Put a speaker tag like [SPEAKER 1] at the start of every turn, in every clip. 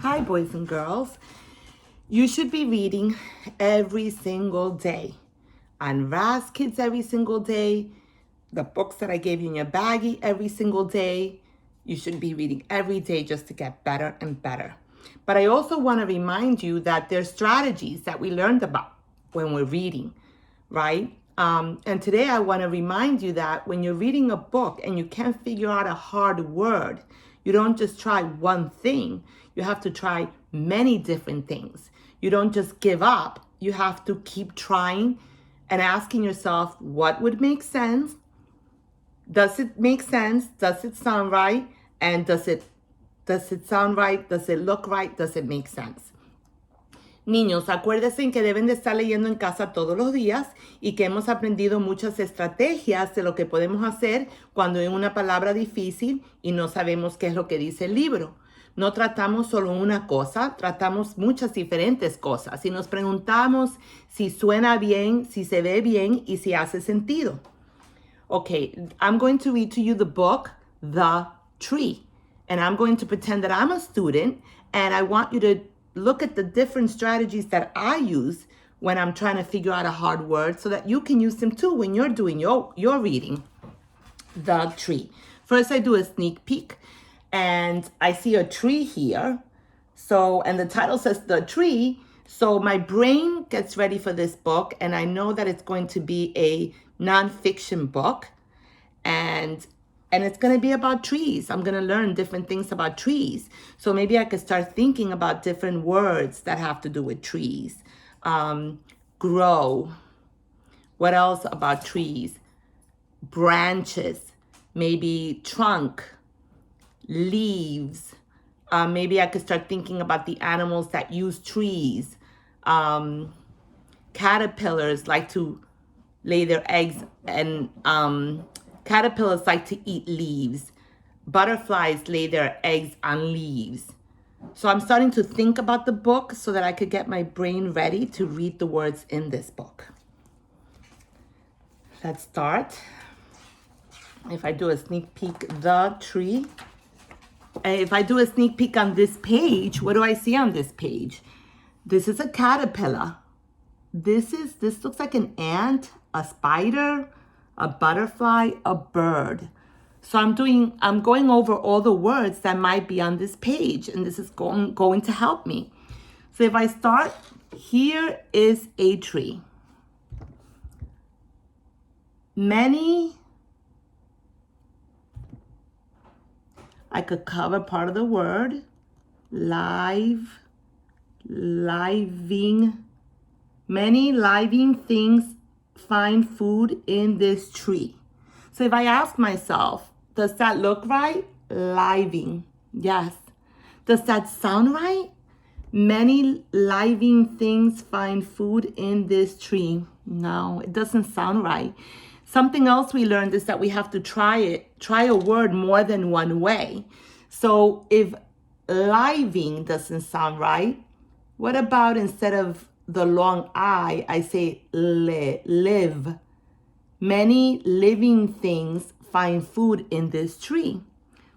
[SPEAKER 1] Hi, boys and girls. You should be reading every single day. On RAS Kids every single day. The books that I gave you in your baggie every single day. You should be reading every day just to get better and better. But I also want to remind you that there's strategies that we learned about when we're reading, right? And today I want to remind you that when you're reading a book and you can't figure out a hard word, you don't just try one thing. You have to try many different things. You don't just give up. You have to keep trying and asking yourself, what would make sense? Does it make sense? Does it sound right? And does it sound right? Does it look right? Does it make sense? Niños, acuérdense que deben de estar leyendo en casa todos los días y que hemos aprendido muchas estrategias de lo que podemos hacer cuando hay una palabra difícil y no sabemos qué es lo que dice el libro. No tratamos solo una cosa, tratamos muchas diferentes cosas y nos preguntamos si suena bien, si se ve bien y si hace sentido. Okay, I'm going to read to you the book, The Tree. And I'm going to pretend that I'm a student and I want you to look at the different strategies that I use when I'm trying to figure out a hard word so that you can use them too when you're doing your reading. The Tree. First, I do a sneak peek and I see a tree here. So, and the title says The Tree. So my brain gets ready for this book and I know that it's going to be a nonfiction book and it's going to be about trees. I'm going to learn different things about trees. So maybe I could start thinking about different words that have to do with trees. Grow. What else about trees? Branches. Maybe trunk. Leaves. Maybe I could start thinking about the animals that use trees. Caterpillars like to lay their eggs and caterpillars like to eat leaves. Butterflies lay their eggs on leaves. So I'm starting to think about the book so that I could get my brain ready to read the words in this book. Let's start. If I do a sneak peek, The Tree. If I do a sneak peek on this page, what do I see on this page? This is a caterpillar. This looks like an ant, a spider, a butterfly, a bird. So I'm going over all the words that might be on this page, and this is going to help me. So if I start, here is a tree. Many, I could cover part of the word. Live, living. Many living things find food in this tree. So if I ask myself, does that look right? Living, yes. Does that sound right? Many living things find food in this tree. No, it doesn't sound right. Something else we learned is that we have to try a word more than one way. So if living doesn't sound right, what about instead of the long I say live. Many living things find food in this tree.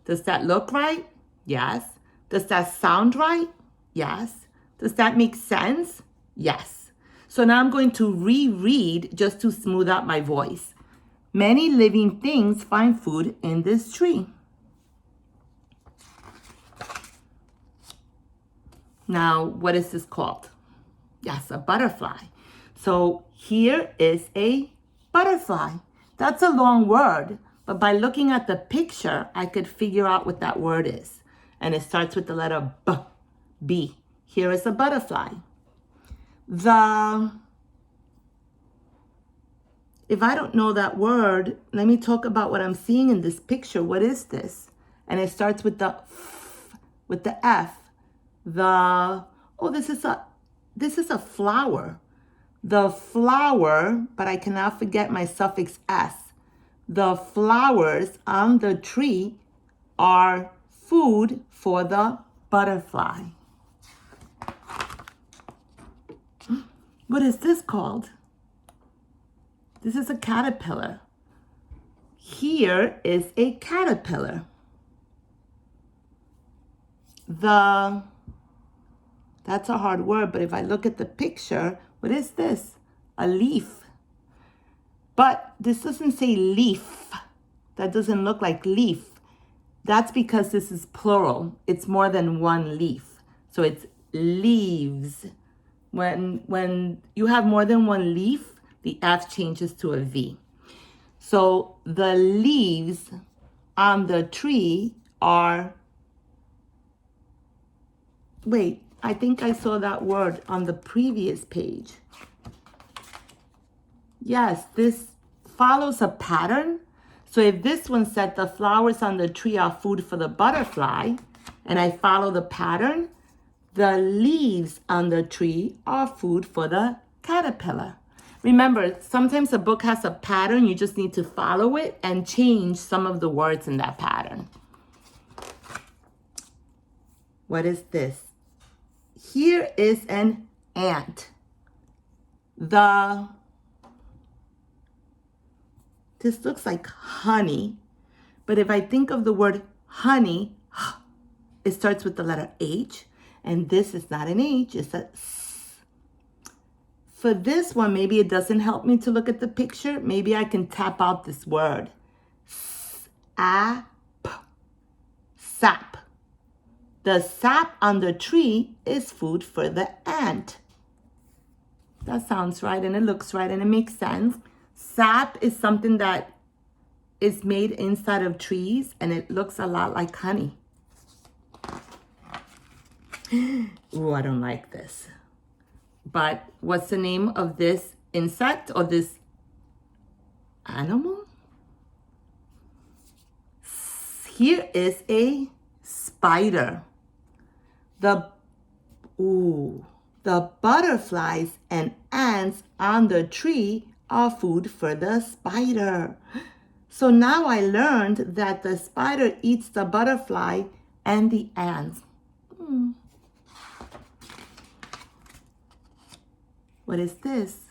[SPEAKER 1] Does that look right? Yes. Does that sound right? Yes. Does that make sense? Yes. So now I'm going to reread just to smooth out my voice. Many living things find food in this tree. Now, what is this called? Yes, a butterfly. So here is a butterfly. That's a long word, but by looking at the picture, I could figure out what that word is. And it starts with the letter B, B. Here is a butterfly. If I don't know that word, let me talk about what I'm seeing in this picture. What is this? And it starts with the F. This is a flower. The flower, but I cannot forget my suffix S. The flowers on the tree are food for the butterfly. What is this called? This is a caterpillar. Here is a caterpillar. The That's a hard word, but if I look at the picture, what is this? A leaf. But this doesn't say leaf. That doesn't look like leaf. That's because this is plural. It's more than one leaf. So it's leaves. When you have more than one leaf, the F changes to a V. So the leaves on the tree are, wait, I think I saw that word on the previous page. Yes, this follows a pattern. So if this one said the flowers on the tree are food for the butterfly, and I follow the pattern, the leaves on the tree are food for the caterpillar. Remember, sometimes a book has a pattern. You just need to follow it and change some of the words in that pattern. What is this? Here is an ant. This looks like honey, but if I think of the word honey, it starts with the letter H, and this is not an H, it's a S. For this one, maybe it doesn't help me to look at the picture. Maybe I can tap out this word. Sap. Sap. The sap on the tree is food for the ant. That sounds right, and it looks right, and it makes sense. Sap is something that is made inside of trees, and it looks a lot like honey. Ooh, I don't like this. But what's the name of this insect or this animal? Here is a spider. The butterflies and ants on the tree are food for the spider. So now I learned that the spider eats the butterfly and the ants. What is this?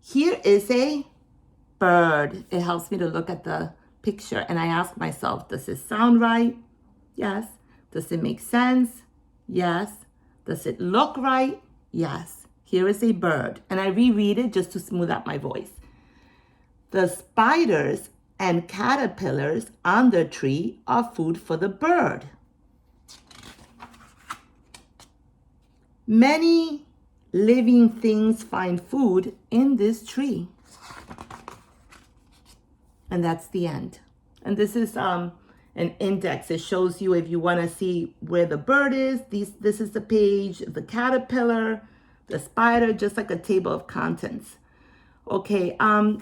[SPEAKER 1] Here is a bird. It helps me to look at the picture and I ask myself, does it sound right? Yes. Does it make sense? Yes. Does it look right? Yes. Here is a bird. And I reread it just to smooth out my voice. The spiders and caterpillars on the tree are food for the bird. Many living things find food in this tree. And that's the end. And this is an index. It shows you if you want to see where the bird is. This is the page, the caterpillar, the spider, just like a table of contents. Okay,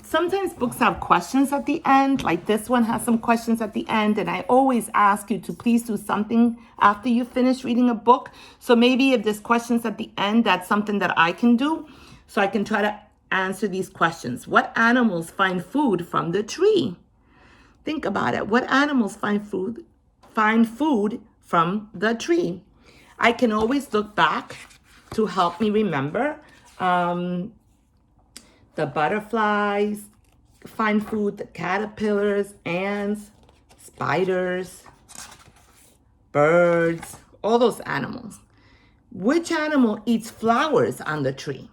[SPEAKER 1] sometimes books have questions at the end, like this one has some questions at the end, and I always ask you to please do something after you finish reading a book. So maybe if there's questions at the end, that's something that I can do, so I can try to answer these questions. What animals find food from the tree? Think about it. What animals find food from the tree? I can always look back to help me remember. The butterflies find food, the caterpillars, ants, spiders, birds, all those animals. Which animal eats flowers on the tree?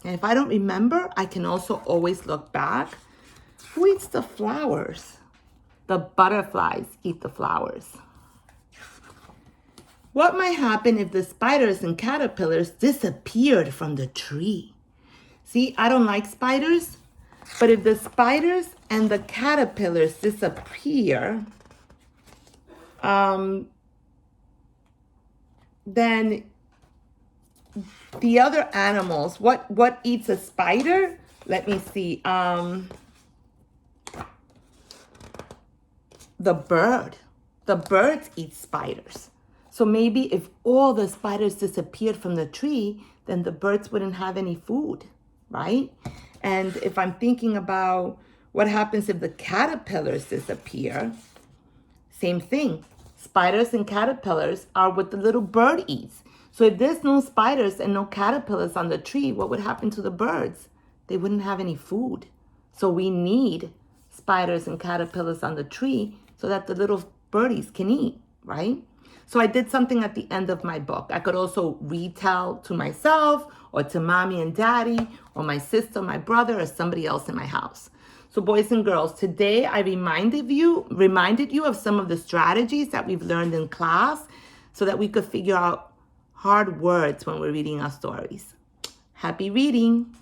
[SPEAKER 1] And if I don't remember, I can also always look back. Who eats the flowers? The butterflies eat the flowers. What might happen if the spiders and caterpillars disappeared from the tree? See, I don't like spiders, but if the spiders and the caterpillars disappear, then the other animals, what eats a spider? Let me see. The bird. The birds eat spiders. So maybe if all the spiders disappeared from the tree, then the birds wouldn't have any food, right? And if I'm thinking about what happens if the caterpillars disappear, same thing. Spiders and caterpillars are what the little bird eats. So if there's no spiders and no caterpillars on the tree, what would happen to the birds? They wouldn't have any food. So we need spiders and caterpillars on the tree so that the little birdies can eat, right? So I did something at the end of my book. I could also retell to myself or to mommy and daddy or my sister, my brother, or somebody else in my house. So boys and girls, today I reminded you of some of the strategies that we've learned in class so that we could figure out hard words when we're reading our stories. Happy reading.